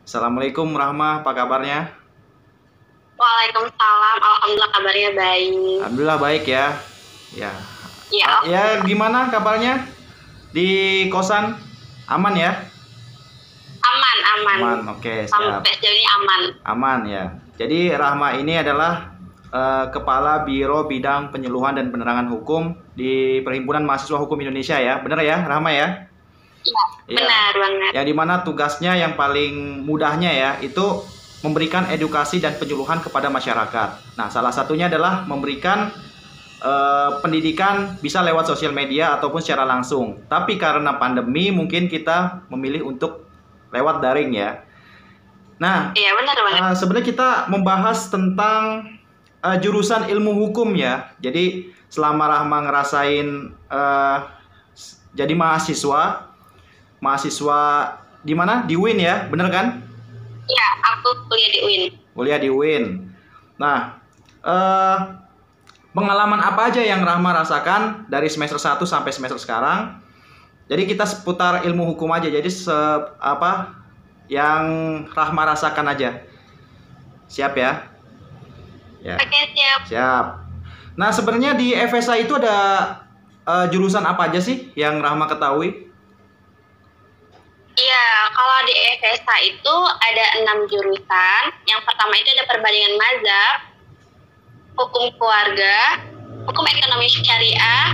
Assalamualaikum Rahma, apa kabarnya? Waalaikumsalam, alhamdulillah kabarnya baik. Alhamdulillah baik ya. Ya. Ya, Ya gimana kabarnya? Di kosan aman ya? aman, aman. Aman, oke, siap. Sampai sejauh ini aman. Aman ya. Jadi Rahma ini adalah Kepala Biro Bidang Penyuluhan dan Penerangan Hukum di Perhimpunan Mahasiswa Hukum Indonesia ya. Benar ya, Rahma ya? Iya, Ya. benar banget. Yang dimana tugasnya yang paling mudahnya ya itu memberikan edukasi dan penyuluhan kepada masyarakat. Nah, salah satunya adalah memberikan pendidikan bisa lewat sosial media ataupun secara langsung. Tapi karena pandemi mungkin kita memilih untuk lewat daring ya. Nah, Iya, benar banget. sebenarnya kita membahas tentang jurusan ilmu hukum ya. Jadi selama Rahma ngerasain jadi mahasiswa di mana? Di UIN ya, bener kan? Iya, aku kuliah di UIN. Kuliah di UIN. Nah, pengalaman apa aja yang Rahma rasakan dari semester 1 sampai semester sekarang? Jadi kita seputar ilmu hukum aja. Jadi apa yang Rahma rasakan aja. Siap ya? Ya. Oke, siap. Siap. Nah, sebenarnya di FSA itu ada jurusan apa aja sih yang Rahma ketahui? Iya, kalau di FSA itu ada 6 jurusan. Yang pertama itu ada perbandingan mazhab, hukum keluarga, hukum ekonomi syariah,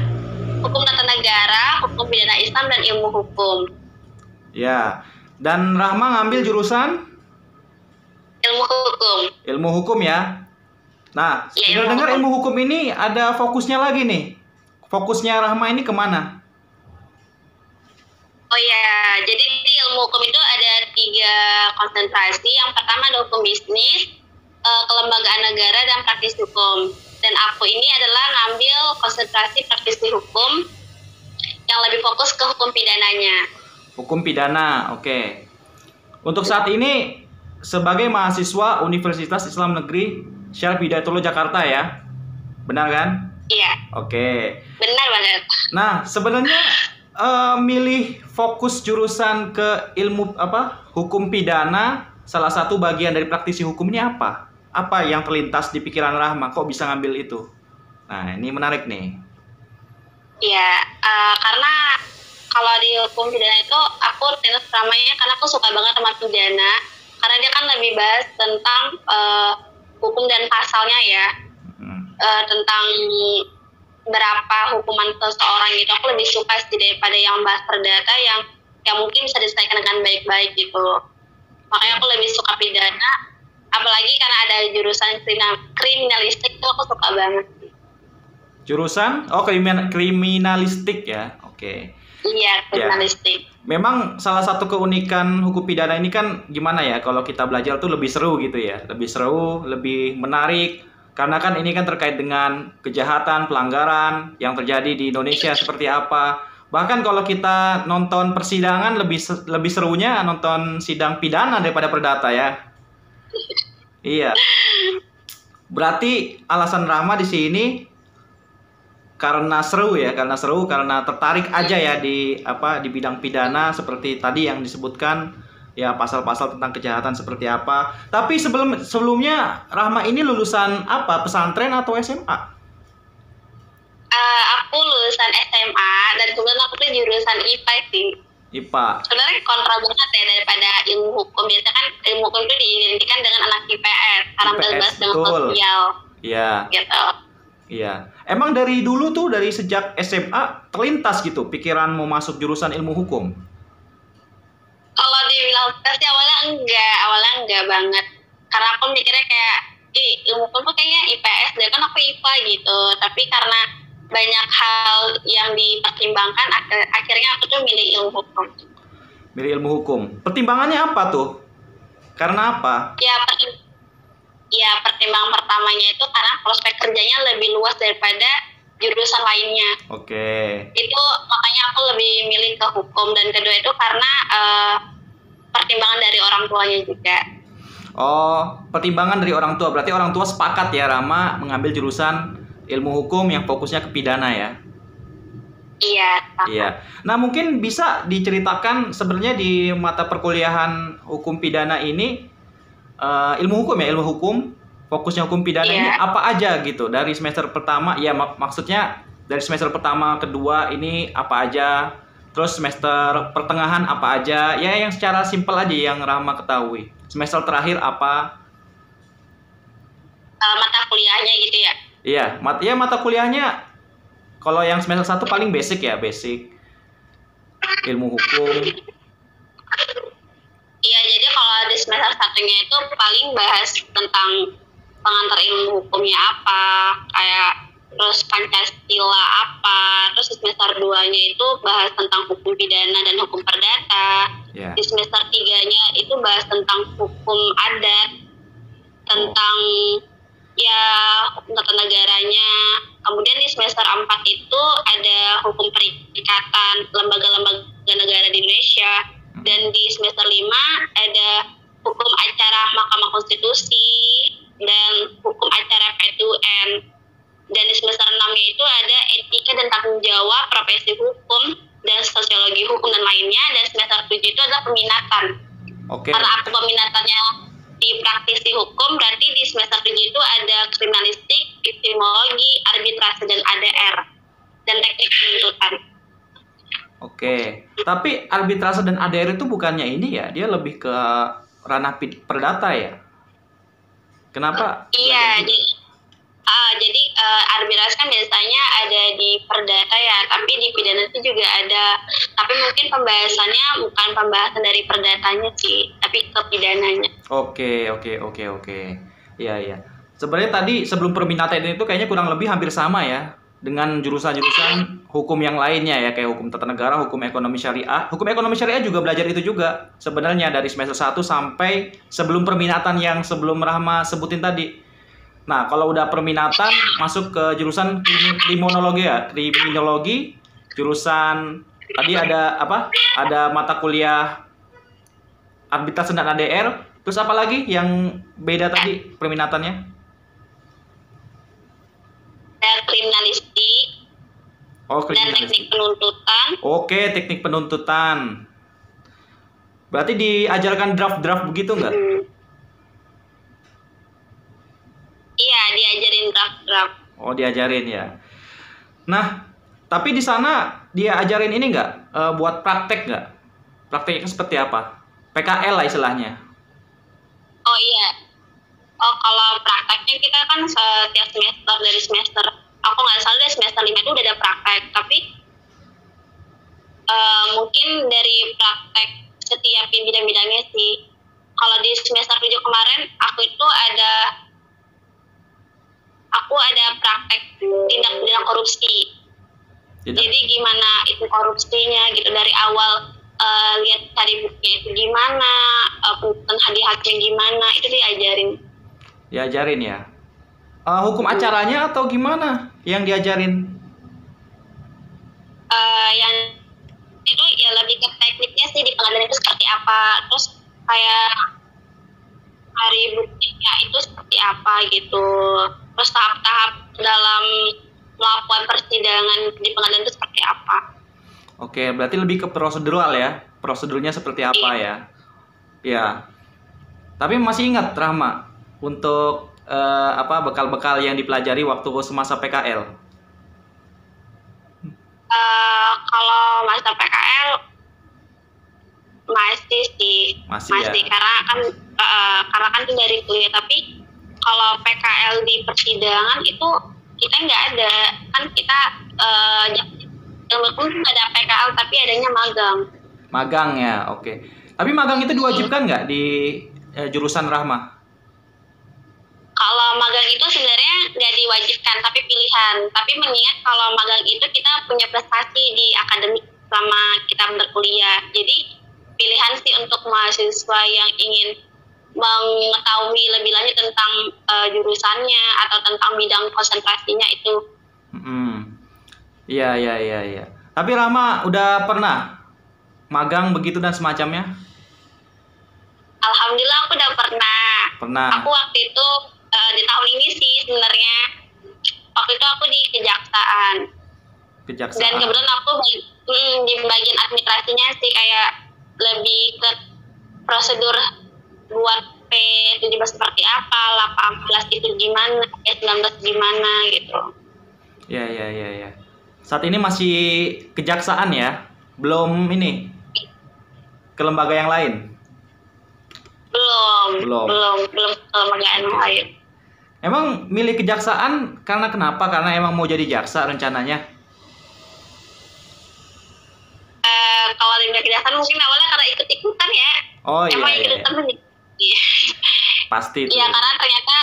hukum tata negara, hukum pidana Islam, dan ilmu hukum. Ya. Dan Rahma ngambil jurusan Ilmu hukum. ilmu hukum ya. Nah, Ya, dengar ilmu hukum ini ada fokusnya lagi nih. Fokusnya Rahma ini kemana? Oh ya, jadi di ilmu hukum itu ada 3 konsentrasi. Yang pertama ada hukum bisnis, kelembagaan negara, dan praktisi hukum. Dan aku ini adalah ngambil konsentrasi praktisi hukum yang lebih fokus ke hukum pidananya. Hukum pidana, oke. Untuk saat ini sebagai mahasiswa Universitas Islam Negeri Syarif Hidayatullah Jakarta ya, benar kan? Iya, Oke. benar banget. Nah, sebenarnya milih fokus jurusan ke ilmu hukum pidana, salah satu bagian dari praktisi hukum ini apa? Apa yang terlintas di pikiran Rahma? Kok bisa ngambil itu? Nah, ini menarik nih. Iya, karena kalau di hukum pidana itu aku rutinitas utamanya karena aku suka banget sama pidana, karena dia kan lebih bahas tentang hukum dan pasalnya ya, tentang berapa hukuman seseorang gitu. Aku lebih suka sih daripada yang bahas perdata yang mungkin bisa diselesaikan dengan baik-baik gitu. Makanya aku lebih suka pidana, apalagi karena ada jurusan kriminalistik itu aku suka banget. Jurusan? Oh, kriminalistik ya. Oke. Iya, kriminalistik. Memang salah satu keunikan hukum pidana ini kan gimana ya, kalau kita belajar tuh lebih seru gitu ya. Lebih seru, lebih menarik. Karena kan ini kan terkait dengan kejahatan, pelanggaran yang terjadi di Indonesia seperti apa. Bahkan kalau kita nonton persidangan lebih serunya nonton sidang pidana daripada perdata ya. Iya. Berarti alasan Rahma di sini karena seru ya, karena tertarik aja ya di bidang pidana seperti tadi yang disebutkan ya, pasal-pasal tentang kejahatan seperti apa. Tapi sebelumnya Rahma ini lulusan apa? Pesantren atau SMA? Aku lulusan SMA dan kebetulan aku tuh jurusan IPA sih. IPA. Sebenarnya kontra banget ya daripada ilmu hukum. Biasanya kan ilmu hukum itu diidentikan dengan anak IPS karena bahas dengan sosial. Iya. Gitu. Iya. Emang dari dulu tuh, dari sejak SMA terlintas gitu pikiran mau masuk jurusan ilmu hukum? Kalau dibilang pasti awalnya enggak banget. Karena aku mikirnya kayak, ilmu hukum tuh kayaknya IPS deh, kan aku IPA gitu. Tapi karena banyak hal yang dipertimbangkan, akhirnya aku tuh milih ilmu hukum. Milih ilmu hukum. Pertimbangannya apa tuh? Karena apa? Ya, pertimbangan pertamanya itu karena prospek kerjanya lebih luas daripada jurusan lainnya. Oke. Itu makanya aku lebih milih ke hukum, dan kedua itu karena pertimbangan dari orang tuanya juga. Oh, pertimbangan dari orang tua. Berarti orang tua sepakat ya Rahma mengambil jurusan ilmu hukum yang fokusnya ke pidana ya? Iya. perdata. Iya. Nah, mungkin bisa diceritakan sebenarnya di mata perkuliahan hukum pidana ini ilmu hukum ya, ilmu hukum, fokusnya hukum pidana ini Iya. apa aja gitu dari semester pertama ya, maksudnya dari semester pertama kedua ini apa aja, terus semester pertengahan apa aja ya, yang secara simpel aja yang Rahma ketahui. Semester terakhir apa? Mata kuliahnya gitu ya. Iya, mata kuliahnya kalau yang semester 1 paling basic ya, basic ilmu hukum. Iya, jadi kalau di semester satunya itu paling bahas tentang pengantar ilmu hukumnya apa, kayak terus Pancasila apa, terus di semester 2-nya itu bahas tentang hukum pidana dan hukum perdata. Ya. Di semester 3-nya itu bahas tentang hukum adat, tentang ya hukum tata negaranya. Kemudian di semester 4 itu ada hukum perikatan lembaga-lembaga negara di Indonesia. Dan di semester 5 ada hukum acara Mahkamah Konstitusi dan hukum acara PT-UN. Dan di semester 6-nya itu ada etika dan tanggung jawab profesi hukum dan sosiologi hukum dan lainnya. Dan semester 7 itu adalah peminatan. Oke. Karena aku peminatannya di praktisi hukum, berarti di semester 7 itu ada kriminalistik, epistemologi, arbitrase, dan ADR, dan teknik penuntutan. Oke, tapi arbitrase dan ADR itu bukannya ini ya, dia lebih ke ranah perdata ya? Kenapa? Iya, jadi arbitrase kan biasanya ada di perdata ya, tapi di pidana itu juga ada. Tapi mungkin pembahasannya bukan pembahasan dari perdatanya sih, tapi ke pidananya. Oke. Iya. Sebenarnya tadi sebelum permintaan itu kayaknya kurang lebih hampir sama ya dengan jurusan-jurusan hukum yang lainnya ya, kayak hukum tata negara, hukum ekonomi syariah. Hukum ekonomi syariah juga belajar itu juga sebenarnya dari semester 1 sampai sebelum permintaan yang sebelum Rahma sebutin tadi. Nah, kalau udah perminatan masuk ke jurusan kriminologi ya, kriminologi, jurusan tadi ada apa? Ada mata kuliah arbitrase dan ADR. Terus apa lagi yang beda tadi perminatannya? Ada kriminalistik. Oh, dan teknik penuntutan. Oke, teknik penuntutan. Berarti diajarkan draft-draft begitu nggak? Iya, diajarin draft-draft. Oh, diajarin ya. Nah, tapi di sana dia ajarin ini nggak? Buat praktek nggak? Prakteknya seperti apa? PKL lah istilahnya. Oh iya. Oh, kalau prakteknya kita kan setiap semester, dari semester, aku nggak salah dari semester 5 itu udah ada praktek, tapi mungkin dari praktek setiap bidang-bidangnya sih. Kalau di semester 7 kemarin, aku ada praktek tindak pidana korupsi. Jadi gimana itu korupsinya gitu, dari awal lihat cari buktinya itu gimana, penuntutan hadiahnya gimana, itu diajarin. Diajarin ya. Hukum acaranya atau gimana yang diajarin? Yang itu ya lebih ke tekniknya sih, di pengadilan itu seperti apa, terus kayak hari buktinya itu seperti apa gitu, terus tahap-tahap dalam melakukan persidangan di pengadilan itu seperti apa. Oke, berarti lebih ke prosedural ya, prosedurnya seperti apa ya? Ya. Tapi masih ingat Rahma untuk bekal-bekal yang dipelajari waktu semasa PKL? Kalau masa PKL masih sih, masih ya? karena kan itu dari kuliah. Tapi kalau PKL di persidangan itu kita nggak ada, kan kita ilmu hukum nggak ada PKL, tapi adanya magang. Magang ya, oke. Tapi magang itu diwajibkan nggak di jurusan Rahma? Kalau magang itu sebenarnya nggak diwajibkan, tapi pilihan. Tapi mengingat kalau magang itu kita punya prestasi di akademik selama kita berkuliah. Jadi pilihan sih untuk mahasiswa yang ingin mengetahui lebih lanjut tentang jurusannya atau tentang bidang konsentrasinya itu. Iya. Tapi Rahma udah pernah magang begitu dan semacamnya? Alhamdulillah aku udah pernah. Aku waktu itu di tahun ini sih sebenarnya. Waktu itu aku di kejaksaan. Dan kebetulan aku Di bagian administrasinya sih kayak lebih ke prosedur buat P17 seperti apa, 18 itu gimana, P19 gimana gitu. Ya, ya, ya, ya. Saat ini masih kejaksaan ya? Belum ini ke lembaga yang lain? Belum ke lembaga yang lain. Emang milih kejaksaan karena kenapa? Karena emang mau jadi jaksa rencananya? Kalau di kejaksaan mungkin awalnya karena ikut-ikutan ya. Oh iya, Emang iya, ikut-ikutan iya. Iya. Pasti itu. Iya, karena ternyata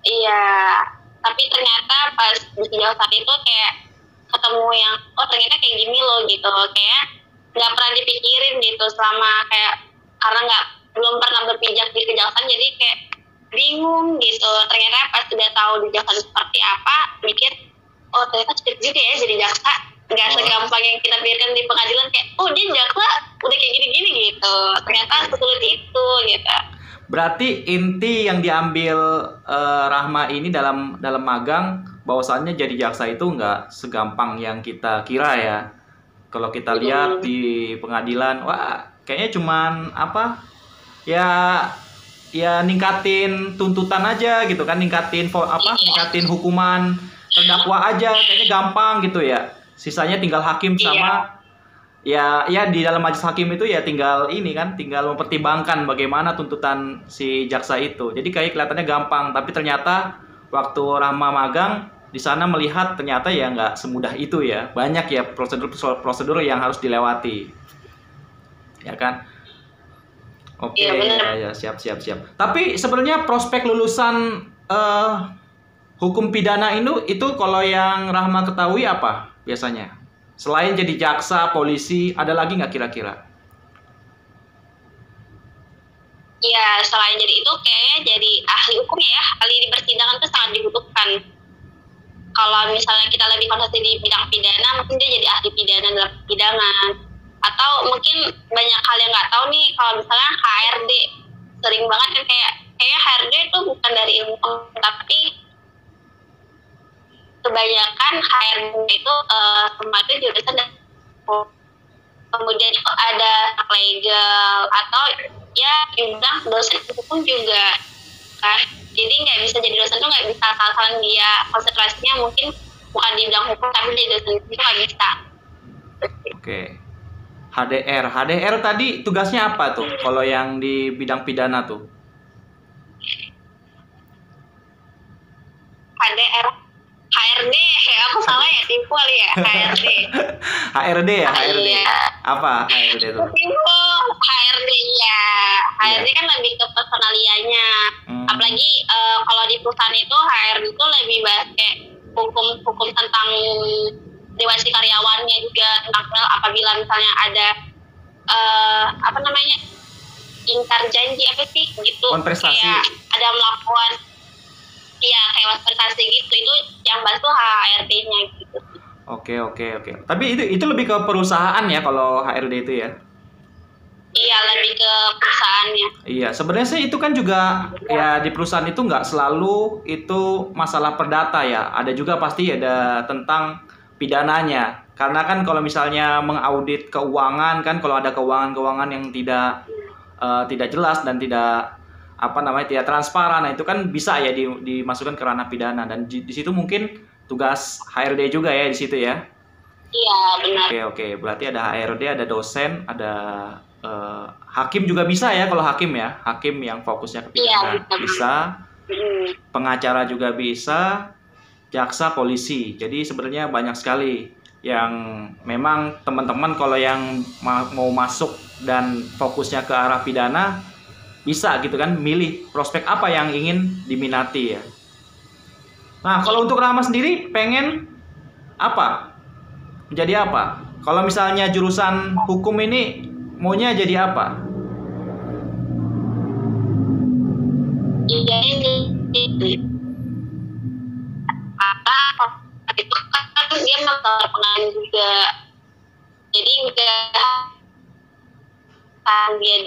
iya, tapi ternyata pas di kejaksaan itu kayak ketemu yang oh ternyata kayak gini loh gitu, kayak nggak pernah dipikirin gitu selama kayak karena belum pernah berpijak di kejaksaan jadi kayak bingung gitu. Ternyata pas udah tahu di kejaksaan seperti apa, mikir oh ternyata sulit juga ya jadi jaksa, nggak segampang yang kita pikirkan di pengadilan kayak oh dia jaksa udah kayak gini-gini gitu, ternyata sesulit itu gitu. Berarti inti yang diambil Rahma ini dalam magang bahwasannya jadi jaksa itu nggak segampang yang kita kira ya. Kalau kita lihat di pengadilan, wah kayaknya cuman apa ya ningkatin tuntutan aja gitu kan, ningkatin hukuman terdakwa aja, kayaknya gampang gitu ya. Sisanya tinggal hakim sama ya di dalam majelis hakim itu ya tinggal mempertimbangkan bagaimana tuntutan si jaksa itu. Jadi kayak kelihatannya gampang, tapi ternyata waktu Rahma magang di sana melihat ternyata ya nggak semudah itu ya. Banyak ya prosedur yang harus dilewati. Ya kan? Oke, ya siap. Tapi sebenarnya prospek lulusan hukum pidana itu kalau yang Rahma ketahui apa biasanya? Selain jadi jaksa, polisi, ada lagi nggak kira-kira? Iya, selain jadi itu kayaknya jadi ahli hukum ya, ahli di persidangan itu sangat dibutuhkan. Kalau misalnya kita lebih konsentrasi di bidang pidana, mungkin dia jadi ahli pidana dalam persidangan. Atau mungkin banyak hal yang nggak tahu nih, kalau misalnya HRD, sering banget kan kayak HRD itu bukan dari ilmu tapi kebanyakan HRD itu semua itu jurusan dan kemudian itu ada legal atau ya dibilang dosen hukum juga kan, jadi nggak bisa jadi dosen tuh nggak bisa asal-asalan dia konsentrasinya mungkin bukan di bidang hukum tapi di dosen itu nggak bisa. Oke. HDR tadi tugasnya apa tuh kalau yang di bidang pidana tuh? HRD, aku salah ya, tipu kali ya, HRD. HRD ya, HRD. Iya. Apa HRD itu? Tipu, HRD ya. HRD kan lebih ke personalianya. Apalagi kalau di perusahaan itu HRD itu lebih bahas kayak hukum tentang dewansi karyawannya juga, tentang apabila misalnya ada ingkar janji apa sih gitu. Kontrastasi. Kayak ada melakukan kayak prestasi gitu, itu yang bantu HRD-nya gitu. Oke. Tapi itu lebih ke perusahaan ya kalau HRD itu ya? Iya, lebih ke perusahaannya. Iya, sebenarnya sih itu kan juga ya di perusahaan itu nggak selalu itu masalah perdata ya. Ada juga pasti ada tentang pidananya. Karena kan kalau misalnya mengaudit keuangan kan, kalau ada keuangan yang tidak jelas dan tidak tidak transparan, nah itu kan bisa ya dimasukkan ke ranah pidana, dan di situ mungkin tugas HRD juga ya di situ ya. Iya, benar. Oke, berarti ada HRD, ada dosen, ada hakim juga bisa ya kalau hakim ya, hakim yang fokusnya ke pidana bisa, pengacara juga bisa, jaksa, polisi. Jadi sebenarnya banyak sekali yang memang teman-teman kalau yang mau masuk dan fokusnya ke arah pidana bisa gitu kan, milih prospek apa yang ingin diminati ya. Nah, kalau untuk Rahma sendiri pengen apa? Menjadi apa? Kalau misalnya jurusan hukum ini maunya jadi apa? Itu kan dia pengalaman juga. Jadi enggak dia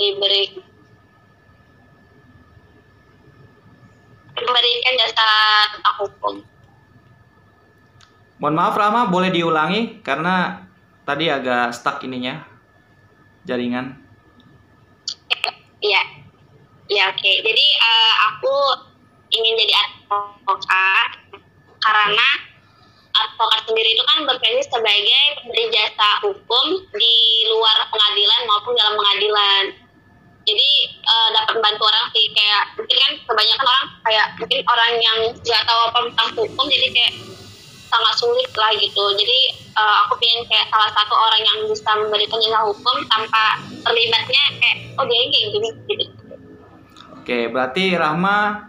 memberikan jasa tentang hukum. Mohon maaf Rahma, boleh diulangi karena tadi agak stuck ininya, jaringan. Iya, ya oke. Jadi aku ingin jadi advokat karena advokat sendiri itu kan berprofesi sebagai pemberi jasa hukum di luar pengadilan maupun dalam pengadilan. Jadi dapat membantu orang sih, kayak mungkin kan kebanyakan orang kayak mungkin orang yang nggak tahu apa tentang hukum, jadi kayak sangat sulit lah gitu. Jadi aku pengen kayak salah satu orang yang bisa memberikan jasa hukum tanpa terlibatnya kayak dia kayak gini gitu. Oke, berarti Rahma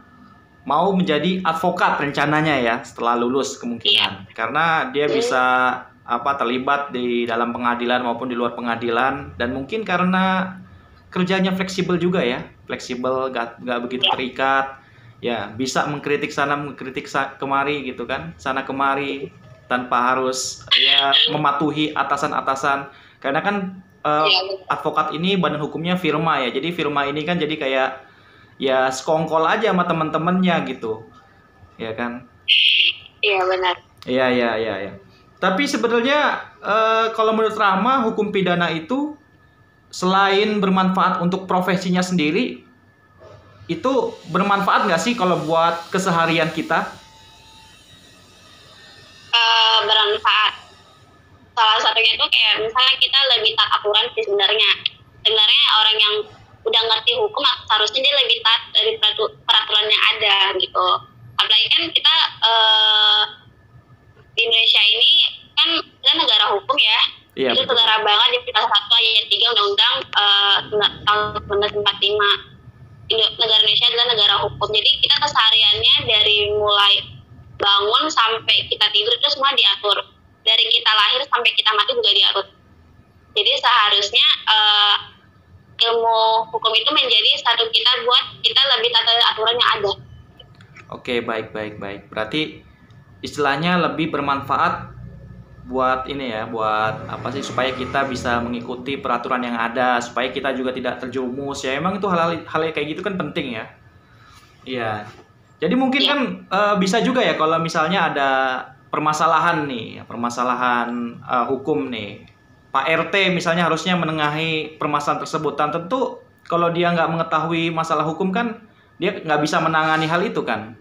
mau menjadi advokat rencananya ya setelah lulus kemungkinan. Karena dia bisa terlibat di dalam pengadilan maupun di luar pengadilan, dan mungkin karena kerjanya fleksibel juga ya, fleksibel, gak begitu terikat, ya bisa mengkritik sana mengkritik kemari gitu kan, sana kemari tanpa harus ya mematuhi atasan-atasan. Karena kan advokat ini badan hukumnya firma ya, jadi firma ini kan jadi kayak ya sekongkol aja sama teman-temannya gitu, ya kan? Iya benar. Iya. Tapi sebenarnya kalau menurut Rahma, hukum pidana itu selain bermanfaat untuk profesinya sendiri, itu bermanfaat nggak sih kalau buat keseharian kita? Bermanfaat. Salah satunya itu kayak misalnya kita lebih taat aturan sih sebenarnya. Sebenarnya orang yang udah ngerti hukum harusnya dia lebih taat dari peraturan yang ada gitu. Apalagi kan kita di Indonesia ini kan kita negara hukum ya. Iya, itu negara banget di pasal 1 ayat 3 Undang-Undang tahun 1945. Negara Indonesia adalah negara hukum. Jadi kita kesehariannya dari mulai bangun sampai kita tidur itu semua diatur. Dari kita lahir sampai kita mati juga diatur. Jadi seharusnya ilmu hukum itu menjadi satu kita buat kita lebih taat aturan yang ada. Oke, baik. Berarti istilahnya lebih bermanfaat buat ini ya, buat apa sih, supaya kita bisa mengikuti peraturan yang ada, supaya kita juga tidak terjerumus ya. Emang itu hal kayak gitu kan penting ya. Iya. Jadi mungkin kan bisa juga ya kalau misalnya ada permasalahan nih, permasalahan hukum nih. Pak RT misalnya harusnya menengahi permasalahan tersebut. Dan tentu kalau dia nggak mengetahui masalah hukum kan dia nggak bisa menangani hal itu kan.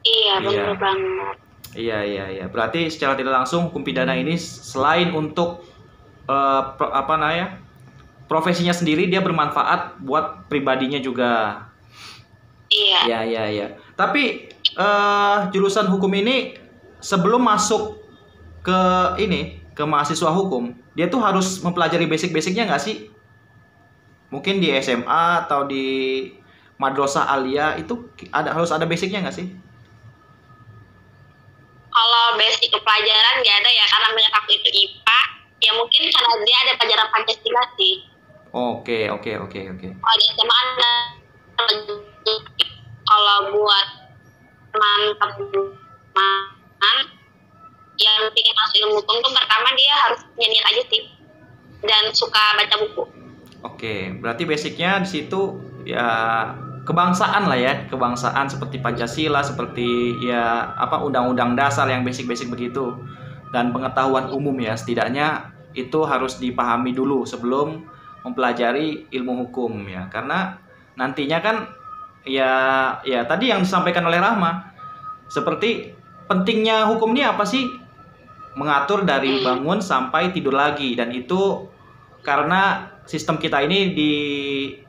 Iya, benar banget. Iya. Berarti secara tidak langsung hukum pidana ini selain untuk profesinya sendiri, dia bermanfaat buat pribadinya juga. Iya. Iya. Tapi jurusan hukum ini sebelum masuk ke mahasiswa hukum, dia tuh harus mempelajari basic-basicnya nggak sih? Mungkin di SMA atau di madrasah aliyah itu harus ada basicnya nggak sih? Kalau basic pelajaran nggak ada ya, karena banyak aku itu IPA. Ya mungkin karena dia ada pelajaran Pancasila sih. Oke. Kalau di SMA ada. Kalau buat teman-teman yang ingin masuk ilmu hukum tuh pertama dia harus nyadar aja sih dan suka baca buku. Oke, berarti basicnya di situ ya kebangsaan lah ya, kebangsaan seperti Pancasila, seperti ya undang-undang dasar yang basic-basic begitu, dan pengetahuan umum ya, setidaknya itu harus dipahami dulu sebelum mempelajari ilmu hukum ya, karena nantinya kan ya tadi yang disampaikan oleh Rahma, seperti pentingnya hukum ini apa sih? Mengatur dari bangun sampai tidur lagi, dan itu karena sistem kita ini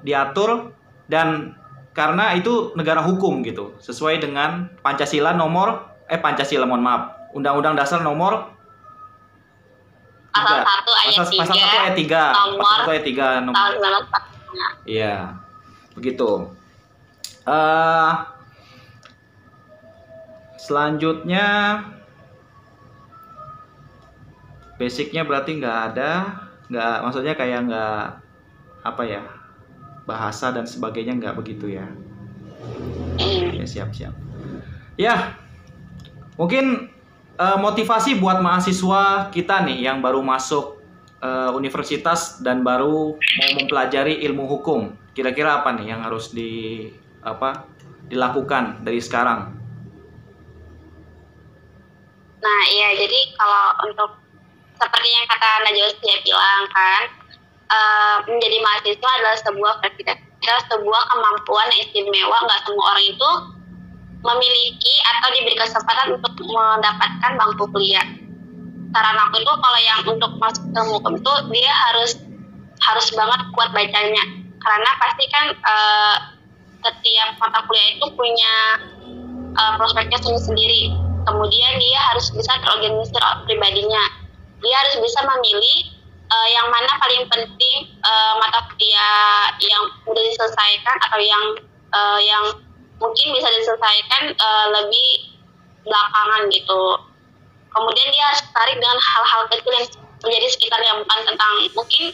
diatur dan karena itu negara hukum gitu, sesuai dengan Undang-Undang Dasar nomor Pasal 1 ayat 3 Pasal 1 ayat 3 nomor. Iya. Begitu. Selanjutnya basicnya berarti maksudnya kayak nggak bahasa dan sebagainya nggak begitu ya. Ya, siap. Ya, mungkin motivasi buat mahasiswa kita nih yang baru masuk universitas dan baru mau mempelajari ilmu hukum, kira-kira apa nih yang harus dilakukan dari sekarang? Nah iya, jadi kalau untuk seperti yang kata Najwa dia bilang kan, menjadi mahasiswa adalah sebuah privilege, sebuah kemampuan yang istimewa. Nggak semua orang itu memiliki atau diberi kesempatan untuk mendapatkan bangku kuliah. Saran aku itu kalau yang untuk masuk ilmu hukum itu dia harus banget kuat bacanya, karena pasti kan setiap mata kuliah itu punya prospeknya sendiri. Kemudian dia harus bisa terorganisir pribadinya, dia harus bisa memilih yang mana paling penting, mata kuliah yang mudah diselesaikan atau yang mungkin bisa diselesaikan lebih belakangan gitu. Kemudian dia harus tertarik dengan hal-hal kecil yang menjadi sekitarnya, bukan tentang mungkin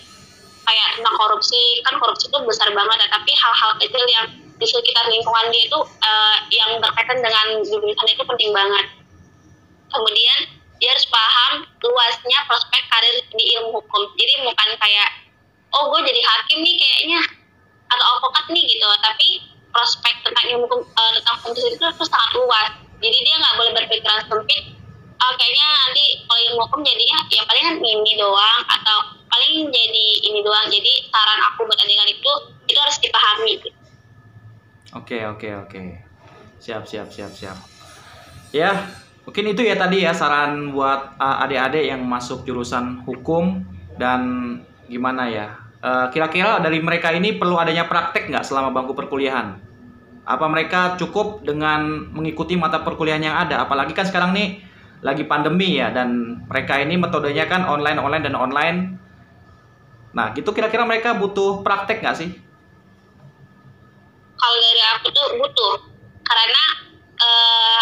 kayak tentang korupsi. Kan korupsi itu besar banget ya, tapi hal-hal kecil yang di sekitar lingkungan dia itu yang berkaitan dengan jurusan itu penting banget. Kemudian dia harus paham luasnya prospek karir di ilmu hukum. Jadi bukan kayak, oh gue jadi hakim nih kayaknya, atau advokat nih gitu, tapi prospek tentang ilmu hukum, tentang hukum itu sangat luas. Jadi dia nggak boleh berpikiran sempit, kayaknya nanti kalau ilmu hukum jadinya ya paling kan ini doang, atau paling jadi ini doang. Jadi saran aku buat adik-adik itu harus dipahami. Oke. Siap. Ya, mungkin itu ya tadi ya saran buat adik-adik yang masuk jurusan hukum. Dan gimana ya, kira-kira dari mereka ini perlu adanya praktek nggak selama bangku perkuliahan? Apa mereka cukup dengan mengikuti mata perkuliahan yang ada? Apalagi kan sekarang nih lagi pandemi ya, dan mereka ini metodenya kan online. Nah, gitu kira-kira mereka butuh praktek nggak sih? Kalau dari aku tuh butuh, karena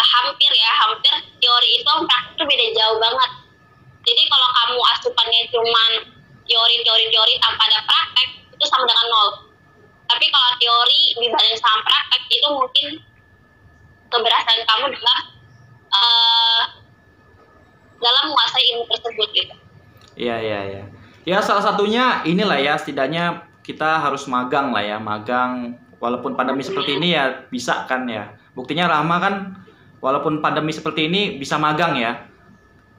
hampir teori itu sama praktek itu beda jauh banget. Jadi kalau kamu asupannya cuman teori tanpa ada praktek, itu sama dengan nol. Tapi kalau teori dibanding sama praktek, itu mungkin keberhasilan kamu dalam menguasai ilmu tersebut gitu. Iya. Ya salah satunya inilah ya, setidaknya kita harus magang lah ya, walaupun pandemi seperti ini ya bisa kan ya. Buktinya Rahma kan walaupun pandemi seperti ini bisa magang ya.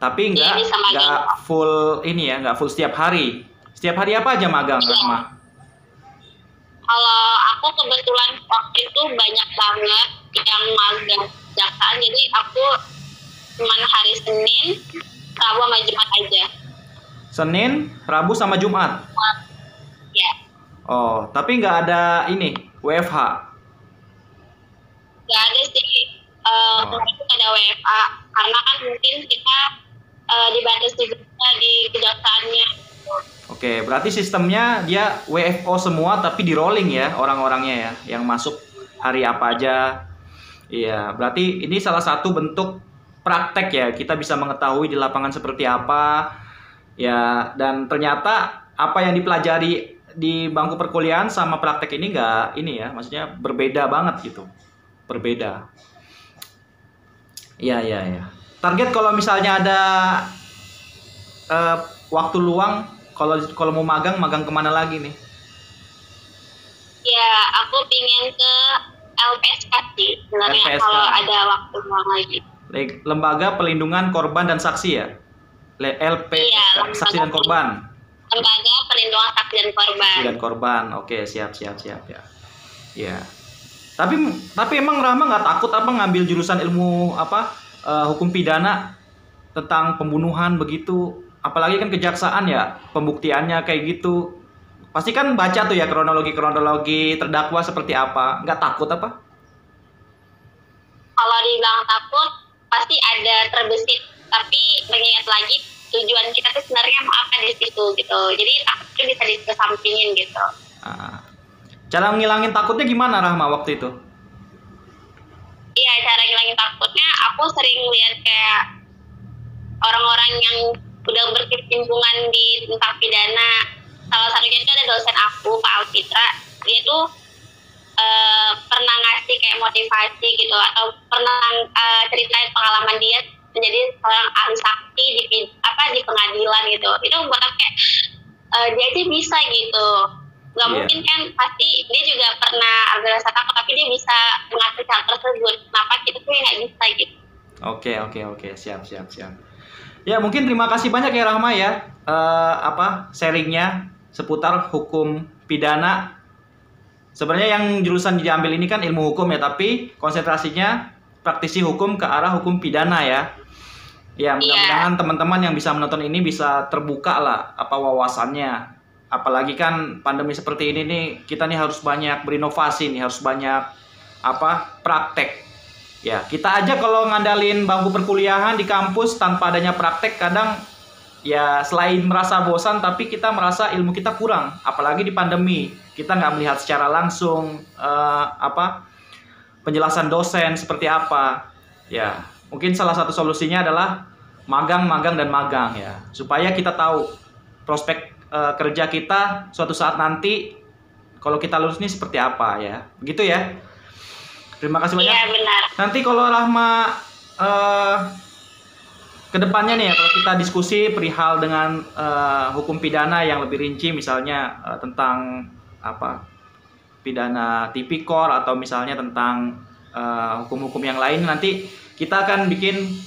Tapi nggak full ini ya, nggak full setiap hari. Setiap hari apa aja magang, Rahma? Kalau aku kebetulan waktu itu banyak banget yang magang kejaksaan, jadi aku cuma hari Senin, Rabu sama Jumat aja. Senin, Rabu sama Jumat? Ya. Oh, tapi nggak ada ini, WFH? Nggak ada sih, itu ada WFA, karena kan mungkin kita dibatasi juga di kejaksaannya. Oke, berarti sistemnya dia WFO semua tapi di rolling ya orang-orangnya ya, yang masuk hari apa aja. Iya, berarti ini salah satu bentuk praktek ya, kita bisa mengetahui di lapangan seperti apa ya, dan ternyata apa yang dipelajari di bangku perkuliahan sama praktek ini maksudnya berbeda banget gitu, berbeda. Iya. Target kalau misalnya ada waktu luang, kalau mau magang kemana lagi nih? Ya, aku pingin ke LPSK sih sebenarnya kalau ada waktu luang lagi. Lembaga Perlindungan Korban dan Saksi ya? LPSK, Saksi dan Korban. Lembaga Perlindungan Saksi dan Korban. Saksi dan Korban, oke, siap ya. Ya. Tapi emang Rahma nggak takut apa ngambil jurusan ilmu hukum pidana tentang pembunuhan begitu? Apalagi kan kejaksaan ya, pembuktiannya kayak gitu. Pasti kan baca tuh ya kronologi terdakwa seperti apa. Nggak takut apa? Kalau dibilang takut, pasti ada terbesit. Tapi mengingat lagi, tujuan kita tuh sebenarnya mau apa di situ gitu. Jadi takut itu bisa dikesampingin gitu. Cara ngilangin takutnya gimana Rahma waktu itu? Iya, cara ngilangin takutnya aku sering lihat kayak orang-orang yang udah berkecimpungan di tentang pidana. Salah satunya itu ada dosen aku, Pak Alfitra. Dia tuh pernah ngasih kayak motivasi gitu, atau pernah ceritain pengalaman dia menjadi seorang ahli saksi di pengadilan gitu. Itu buat aku kayak dia aja bisa gitu. Nggak mungkin kan, pasti dia juga pernah ada rasa takut, tapi dia bisa mengatasi hal tersebut. Kenapa kita tuh nggak bisa gitu? Oke, siap. Ya, mungkin terima kasih banyak ya Rahma ya, sharingnya seputar hukum pidana. Sebenarnya yang jurusan diambil ini kan ilmu hukum ya, tapi konsentrasinya praktisi hukum ke arah hukum pidana ya. Ya, mudah-mudahan teman-teman yang bisa menonton ini bisa terbuka lah apa wawasannya. Apalagi kan pandemi seperti ini nih, kita nih harus banyak berinovasi nih, harus banyak praktek. Ya, kita aja kalau ngandalin bangku perkuliahan di kampus tanpa adanya praktek, kadang ya selain merasa bosan, tapi kita merasa ilmu kita kurang. Apalagi di pandemi, kita nggak melihat secara langsung penjelasan dosen seperti apa. Ya, mungkin salah satu solusinya adalah magang ya, supaya kita tahu prospek kerja kita suatu saat nanti kalau kita lulus ini seperti apa ya. Begitu ya. Terima kasih banyak. Iya, benar. Nanti kalau Rahma kedepannya nih ya, kalau kita diskusi perihal dengan hukum pidana yang lebih rinci, misalnya tentang pidana tipikor atau misalnya tentang hukum-hukum yang lain, nanti kita akan bikin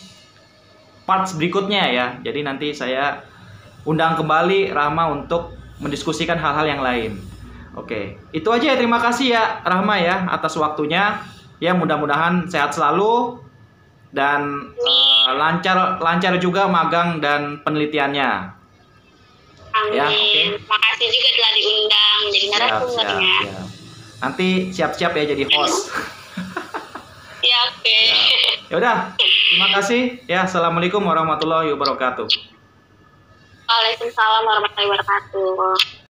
parts berikutnya ya. Jadi nanti saya undang kembali Rahma untuk mendiskusikan hal-hal yang lain. Oke, itu aja ya. Terima kasih ya Rahma ya atas waktunya. Ya, mudah-mudahan sehat selalu dan lancar juga magang dan penelitiannya. Amin. Ya, okay. Makasih juga telah diundang jadi narasumbernya. Siap. Nanti siap-siap ya jadi host. Ya, oke. Ya udah, terima kasih. Ya, assalamualaikum warahmatullahi wabarakatuh. Waalaikumsalam warahmatullahi wabarakatuh.